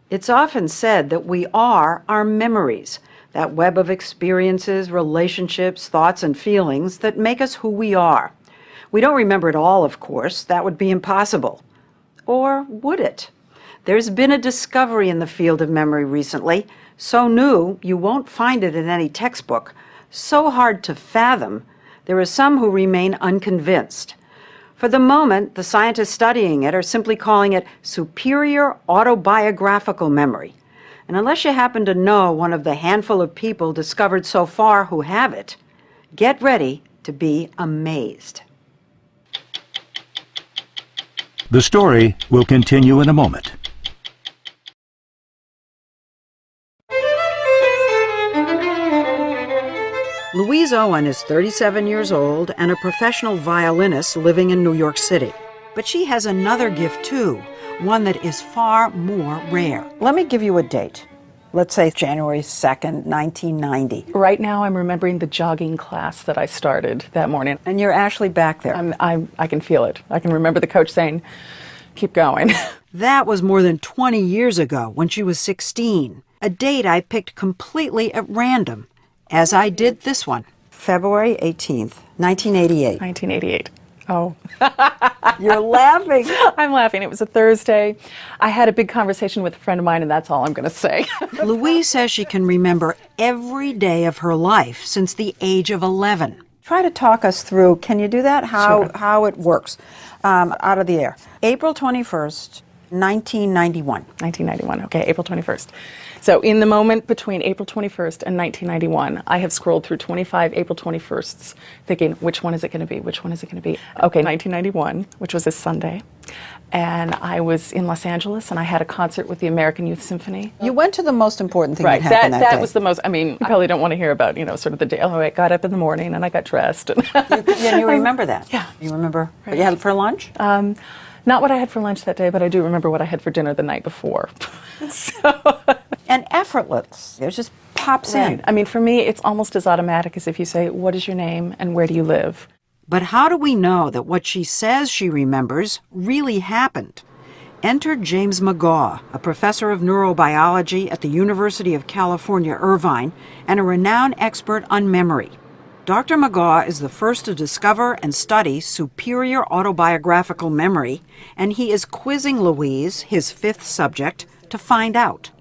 It's often said that we are our memories, that web of experiences, relationships, thoughts, and feelings that make us who we are. We don't remember it all, of course. That would be impossible. Or would it? There's been a discovery in the field of memory recently, so new you won't find it in any textbook, so hard to fathom, there are some who remain unconvinced. For the moment, the scientists studying it are simply calling it superior autobiographical memory. And unless you happen to know one of the handful of people discovered so far who have it, get ready to be amazed. The story will continue in a moment. Louise Owen is 37 years old and a professional violinist living in New York City. But she has another gift too, one that is far more rare. Let me give you a date. Let's say January 2nd, 1990. Right now I'm remembering the jogging class that I started that morning. And you're actually back there. I can feel it. I can remember the coach saying, keep going. That was more than 20 years ago when she was 16, a date I picked completely at random, as I did this one. February 18th, 1988. 1988. Oh. You're laughing. I'm laughing. It was a Thursday. I had a big conversation with a friend of mine, and that's all I'm going to say. Louise says she can remember every day of her life since the age of 11. Try to talk us through, can you do that? How it works out of the air. April 21st, 1991. 1991, okay, April 21st. So in the moment between April 21st and 1991, I have scrolled through 25 April 21sts thinking, which one is it going to be? Which one is it going to be? Okay, 1991, which was a Sunday, and I was in Los Angeles, and I had a concert with the American Youth Symphony. You went to the most important thing right, that happened that day. That was the most, I mean, you probably don't want to hear about, sort of the day. Oh, I got up in the morning, and I got dressed. You remember that? Yeah. You remember what you had for lunch? Not what I had for lunch that day, but I do remember what I had for dinner the night before. And effortless. It just pops in. I mean, for me, it's almost as automatic as if you say, what is your name and where do you live? But how do we know that what she says she remembers really happened? Enter James McGaugh, a professor of neurobiology at the University of California, Irvine, and a renowned expert on memory. Dr. McGaugh is the first to discover and study superior autobiographical memory, and he is quizzing Louise, his fifth subject, to find out.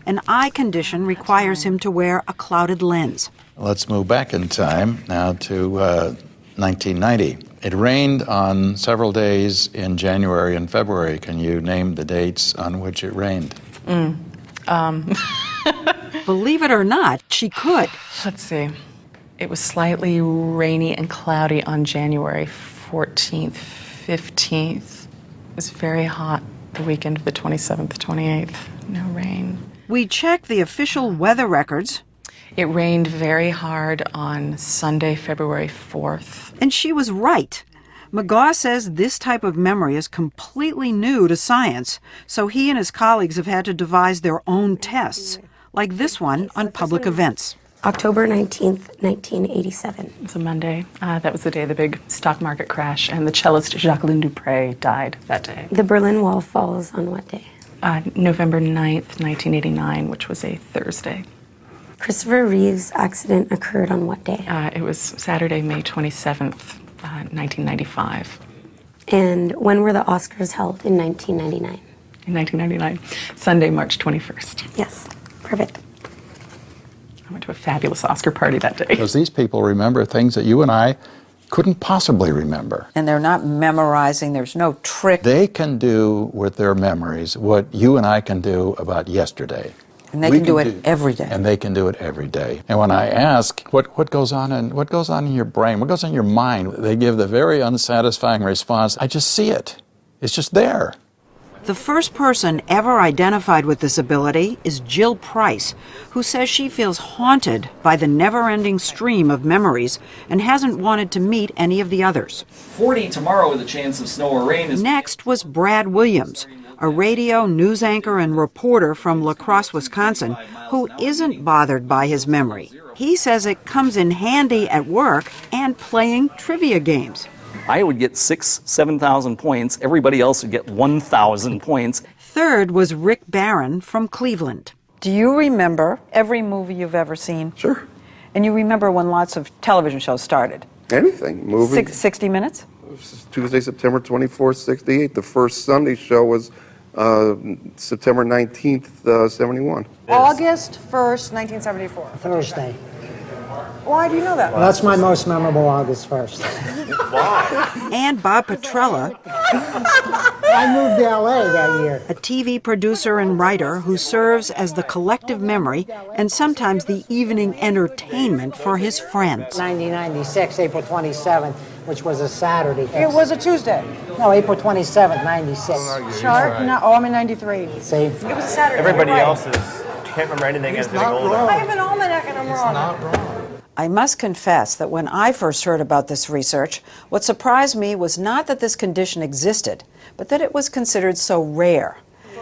An eye condition requires him to wear a clouded lens. Let's move back in time now to 1990. It rained on several days in January and February. Can you name the dates on which it rained? Believe it or not, she could. Let's see. It was slightly rainy and cloudy on January 14th, 15th. It was very hot the weekend of the 27th, 28th. No rain. We checked the official weather records. It rained very hard on Sunday, February 4th. And she was right. McGaugh says this type of memory is completely new to science, so he and his colleagues have had to devise their own tests, like this one on public events. October 19th, 1987. It was a Monday. That was the day of the big stock market crash, and the cellist Jacqueline Dupre died that day. The Berlin Wall falls on what day? November 9th, 1989, which was a Thursday. Christopher Reeve's accident occurred on what day? It was Saturday, May 27th, 1995. And when were the Oscars held in 1999? In 1999, Sunday, March 21st. Yes, perfect. I went to a fabulous Oscar party that day. Because these people remember things that you and I couldn't possibly remember. And they're not memorizing, there's no trick. They can do with their memories what you and I can do about yesterday. And they can do it every day. And they can do it every day. And when I ask what goes on in your brain, what goes on in your mind, they give the very unsatisfying response, I just see it. It's just there. The first person ever identified with this ability is Jill Price, who says she feels haunted by the never-ending stream of memories and hasn't wanted to meet any of the others. 40 tomorrow with a chance of snow or rain. Next was Brad Williams, a radio news anchor and reporter from La Crosse, Wisconsin, who isn't bothered by his memory. He says it comes in handy at work and playing trivia games. I would get 6,000, 7,000 points. Everybody else would get 1,000 points. third was Rick Barron from Cleveland. Do you remember every movie you've ever seen? Sure. And you remember when lots of television shows started? Anything. Movie. 60 Minutes? Tuesday, September 24th, 68. The first Sunday show was September 19th, 71. August 1st, 1974. Thursday. Why do you know that? Well, that's my most memorable August 1st. And Bob Petrella, I moved to LA that year. a TV producer and writer who serves as the collective memory and sometimes the evening entertainment for his friends. 1996, April 27th, which was a Saturday. It was a Tuesday. No, April 27th, 96. Chart? No, oh, I'm in 93. See? It was a Saturday. Everybody You're right. else can't remember anything as getting older. I have an almanac and I'm wrong. I must confess that when I first heard about this research, what surprised me was not that this condition existed, but that it was considered so rare.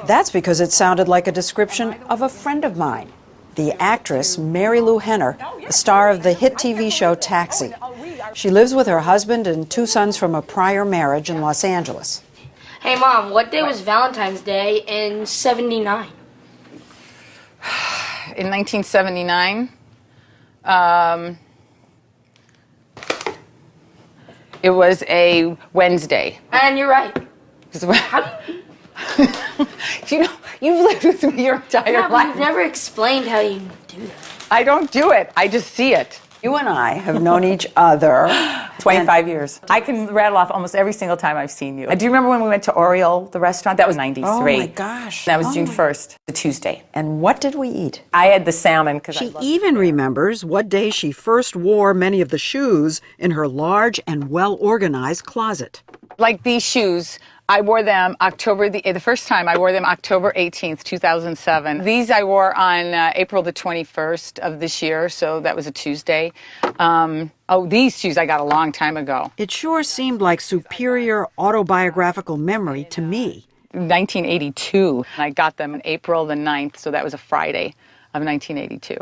That's because it sounded like a description of a friend of mine, the actress Mary Lou Henner, the star of the hit TV show Taxi. She lives with her husband and two sons from a prior marriage in Los Angeles. Hey, Mom, what day was Valentine's Day in 79? In 1979, it was a Wednesday. And you're right. How do you know, you've lived with me your entire Yeah, but life. you've never explained how you do that. I don't do it. I just see it. You and I have known each other 25 years. I can rattle off almost every single time I've seen you. Do you remember when we went to Oriole, the restaurant? That was 93. Oh my gosh. That was Oh June my- 1st, the Tuesday. And what did we eat? I had the salmon because She even remembers what day she first wore many of the shoes in her large and well-organized closet. Like these shoes, I wore them the first time I wore them October 18th, 2007. These I wore on April the 21st of this year, so that was a Tuesday. These shoes I got a long time ago. It sure seemed like superior autobiographical memory to me. 1982. I got them on April the 9th, so that was a Friday of 1982.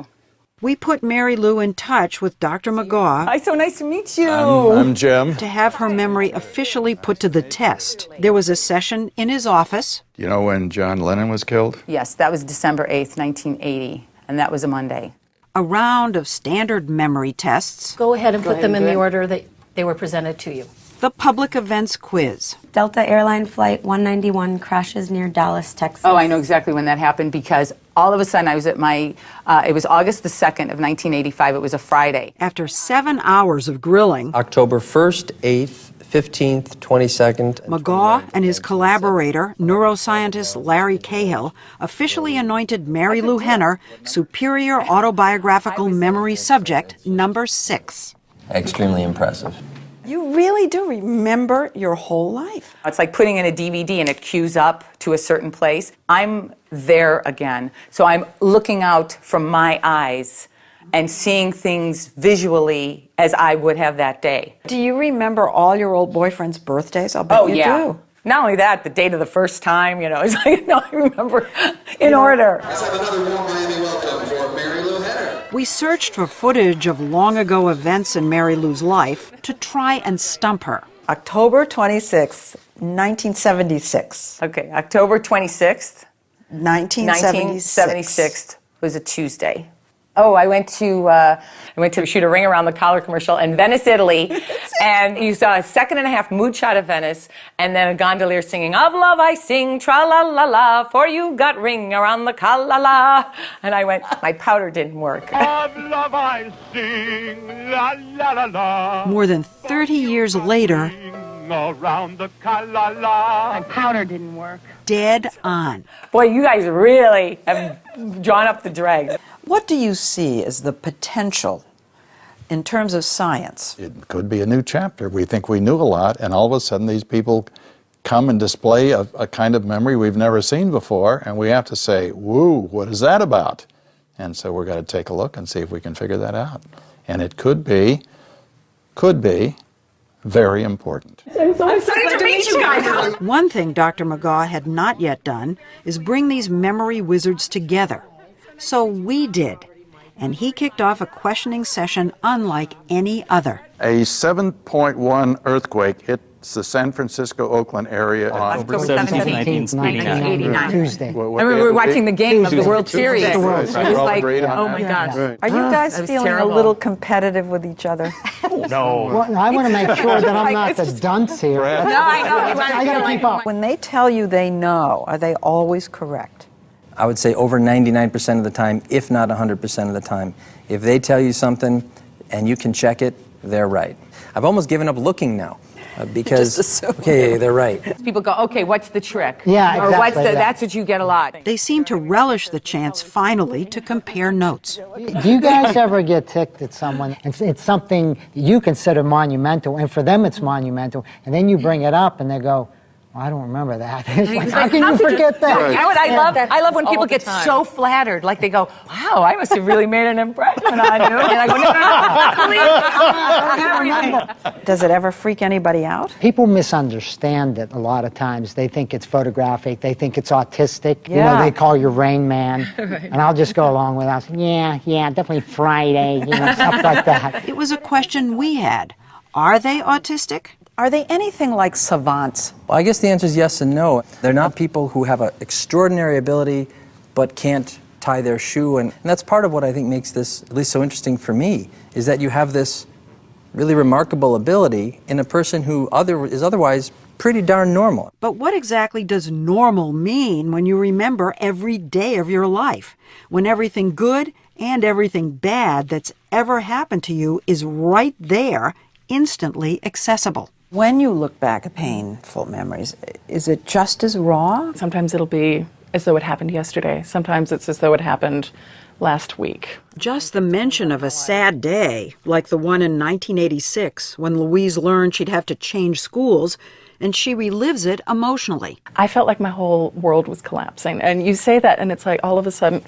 We put Mary Lou in touch with Dr. McGaw. Hi, so nice to meet you. I'm Jim. To have her memory officially put to the test. There was a session in his office. You know when John Lennon was killed? Yes, that was December 8th, 1980, and that was a Monday. A round of standard memory tests. Go ahead and put them in the order that they were presented to you. The public events quiz. Delta Airline Flight 191 crashes near Dallas, Texas. Oh, I know exactly when that happened because all of a sudden I was at it was August the 2nd of 1985. It was a Friday. After 7 hours of grilling, October 1st, 8th, 15th, 22nd. McGaw and his collaborator, neuroscientist Larry Cahill, officially anointed Mary Lou Henner Superior Autobiographical Memory Subject number 6. Extremely impressive. You really do remember your whole life. It's like putting in a DVD and it cues up to a certain place. I'm there again. So I'm looking out from my eyes and seeing things visually as I would have that day. Do you remember all your old boyfriend's birthdays? I'll bet you do. Not only that, the date of the first time, it's like, I remember in order. Let's have another warm Miami welcome for Mary Lou Henner. We searched for footage of long-ago events in Mary Lou's life to try and stump her. October 26th, 1976. Okay, October 26th, 1976 was a Tuesday. Oh, I went to shoot a Ring Around the Collar commercial in Venice, Italy, and you saw a 2.5 mood shot of Venice, and then a gondolier singing, "Of love I sing, tra-la-la-la, for you got ring around the collar." And I went, my powder didn't work. Of love I sing, la-la-la-la. More than 30 years later, Around the collar. My powder didn't work. dead on. Boy, you guys really have drawn up the dregs. What do you see as the potential in terms of science? It could be a new chapter. We think we knew a lot, and all of a sudden these people come and display a kind of memory we've never seen before, and we have to say, whoa, what is that about? And so we're going to take a look and see if we can figure that out. And it could be very important. I'm so excited to meet you guys. One thing Dr. McGaw had not yet done is bring these memory wizards together. So we did, and he kicked off a questioning session unlike any other. A 7.1 earthquake hit It's the San Francisco-Oakland area. October 17th, 1989. Tuesday. I remember we were watching the game of the World Series. It was like, oh my gosh. Are you guys That was feeling terrible. a little competitive with each other? No. Well, I want to make sure that I'm not the dunce here. No, I know. I got to keep up. When they tell you they know, are they always correct? I would say over 99% of the time, if not 100% of the time. If they tell you something and you can check it, they're right. I've almost given up looking now because, okay, they're right. People go, okay, what's the trick? Yeah, Or what's exactly, that's what you get a lot. They seem to relish the chance finally to compare notes. Do you guys ever get ticked at someone and it's something you consider monumental, and for them it's monumental, and then you bring it up and they go, well, I don't remember that. It's like, how can you forget that? You know what I love when people get so flattered, like they go, wow, I must have really made an impression on you. And I go, no. Does it ever freak anybody out? People misunderstand it a lot of times. They think it's photographic. They think it's autistic. You know, Yeah. they call you Rain Man. And I'll just go along with it. I'll say, yeah, definitely Friday, stuff like that. It was a question we had. Are they autistic? Are they anything like savants? Well, I guess the answer is yes and no. They're not people who have an extraordinary ability but can't tie their shoe. And that's part of what I think makes this at least so interesting for me, is that you have this really remarkable ability in a person who is otherwise pretty darn normal. But what exactly does normal mean when you remember every day of your life? When everything good and everything bad that's ever happened to you is right there, instantly accessible. When you look back at painful memories, is it just as raw? Sometimes it'll be as though it happened yesterday. Sometimes it's as though it happened last week. Just the mention of a sad day, like the one in 1986, when Louise learned she'd have to change schools, and she relives it emotionally. I felt like my whole world was collapsing. And you say that, and it's like all of a sudden,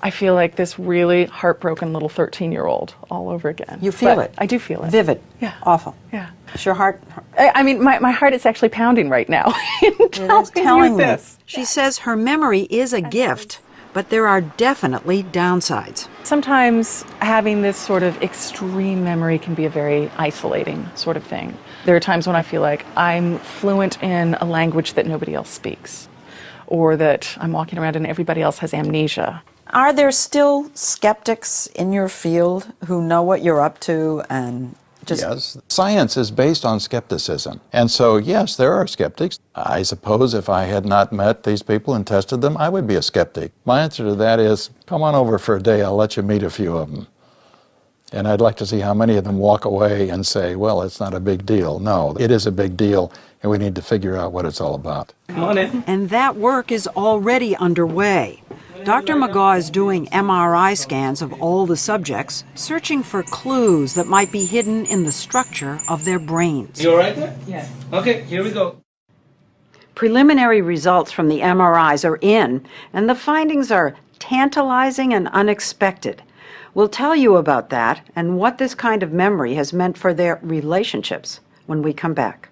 I feel like this really heartbroken little 13-year-old all over again. You feel But it? I do feel it. Vivid. Yeah. Awful. Yeah. Is your heart? I mean, my heart is actually pounding right now. telling me. She says her memory is a gift, but there are definitely downsides. Sometimes having this sort of extreme memory can be a very isolating sort of thing. There are times when I feel like I'm fluent in a language that nobody else speaks, or that I'm walking around and everybody else has amnesia. Are there still skeptics in your field who know what you're up to and just... Yes, science is based on skepticism. And so, yes, there are skeptics. I suppose if I had not met these people and tested them, I would be a skeptic. My answer to that is, come on over for a day, I'll let you meet a few of them. And I'd like to see how many of them walk away and say, well, it's not a big deal. No, it is a big deal, and we need to figure out what it's all about. Come on in. And that work is already underway. Dr. McGaw is doing MRI scans of all the subjects, searching for clues that might be hidden in the structure of their brains. You all right there? Yeah. Okay, here we go. Preliminary results from the MRIs are in, and the findings are tantalizing and unexpected. We'll tell you about that and what this kind of memory has meant for their relationships when we come back.